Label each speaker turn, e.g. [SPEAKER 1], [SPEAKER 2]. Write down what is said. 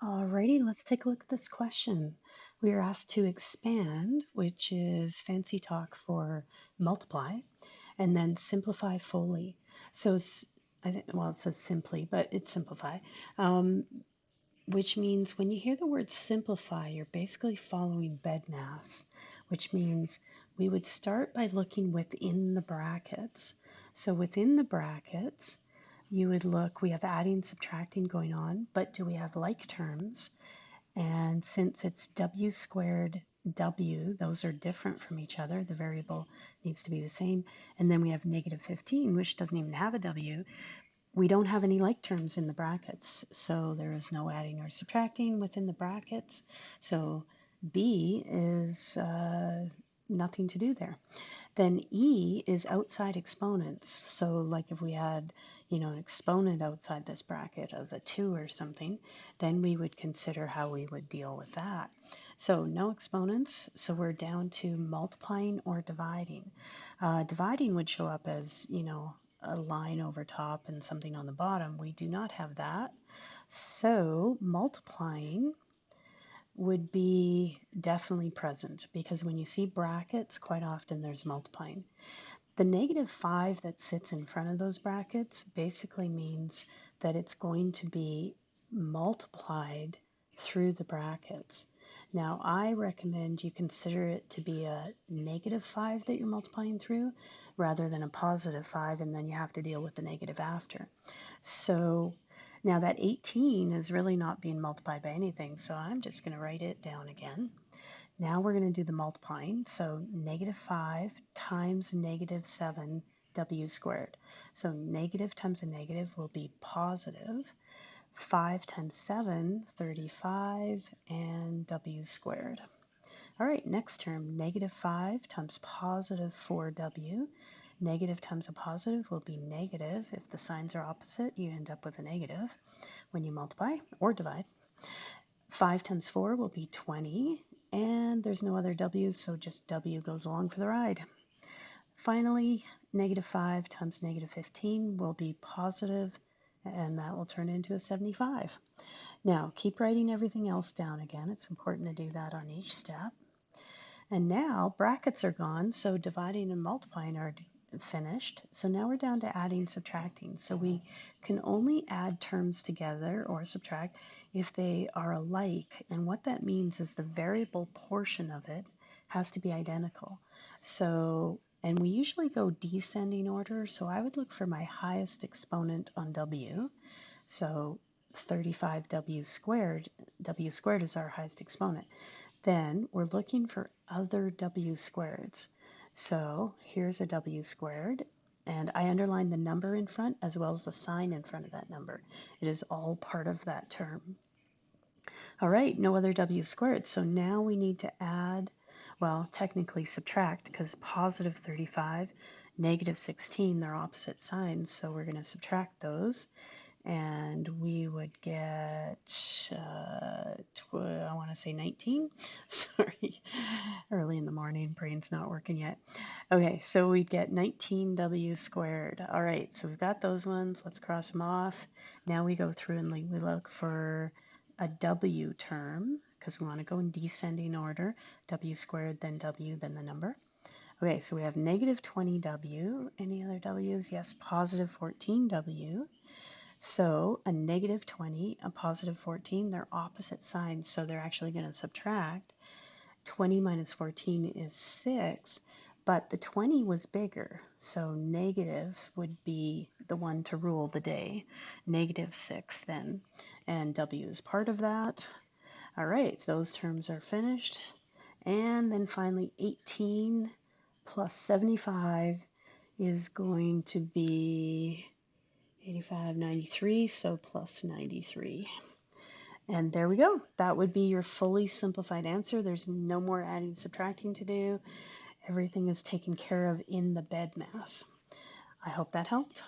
[SPEAKER 1] Alrighty, let's take a look at this question. We are asked to expand, which is fancy talk for multiply, and then simplify fully. So, well, it says simply, but it's simplify, which means when you hear the word simplify, you're basically following BEDMAS, which means we would start by looking within the brackets. So within the brackets, you would look, we have adding, subtracting going on, but do we have like terms? And since it's w squared w, those are different from each other. The variable needs to be the same. And then we have negative 15, which doesn't even have a w. We don't have any like terms in the brackets, so there is no adding or subtracting within the brackets. So B is nothing to do there. Then E is outside exponents. So like if we had, an exponent outside this bracket of a 2 or something, then we would consider how we would deal with that. So no exponents, so we're down to multiplying or dividing. Dividing would show up as, a line over top and something on the bottom. We do not have that. So multiplying would be definitely present because when you see brackets, quite often there's multiplying. The negative 5 that sits in front of those brackets basically means that it's going to be multiplied through the brackets. Now, I recommend you consider it to be a negative 5 that you're multiplying through rather than a positive 5, and then you have to deal with the negative after. So now that 18 is really not being multiplied by anything, so I'm just going to write it down again. Now we're going to do the multiplying. So negative 5 times negative 7 w squared. So negative times a negative will be positive. 5 times 7, 35, and w squared. All right, next term, negative 5 times positive 4w. Negative times a positive will be negative. If the signs are opposite, you end up with a negative when you multiply or divide. 5 times 4 will be 20, and there's no other w's, so just w goes along for the ride. Finally, negative 5 times negative 15 will be positive, and that will turn into a 75. Now, keep writing everything else down again. It's important to do that on each step. And now brackets are gone, so dividing and multiplying are finished. So now we're down to adding, subtracting. So we can only add terms together or subtract if they are alike. And what that means is the variable portion of it has to be identical. So, and we usually go descending order. So I would look for my highest exponent on W. So 35w squared. W squared is our highest exponent. Then we're looking for other w squareds. So here's a w squared, and I underline the number in front as well as the sign in front of that number. It is all part of that term. All right, no other w squared. So now we need to add, well, technically subtract, because positive 35, negative 16, they're opposite signs, so we're going to subtract those. And we would get, I want to say 19. Sorry, early in the morning, brain's not working yet. Okay, so we'd get 19w squared. All right, so we've got those ones. Let's cross them off. Now we go through and we look for a w term because we want to go in descending order. W squared, then w, then the number. Okay, so we have negative 20w. Any other w's? Yes, positive 14w. So a negative 20, a positive 14, they're opposite signs, so they're actually going to subtract. 20 minus 14 is 6, but the 20 was bigger, so negative would be the one to rule the day. Negative 6 then, and w is part of that. All right, so those terms are finished. And then finally 18 plus 75 is going to be 85, 93, so plus 93. And there we go. That would be your fully simplified answer. There's no more adding, subtracting to do. Everything is taken care of in the BEDMAS. I hope that helped.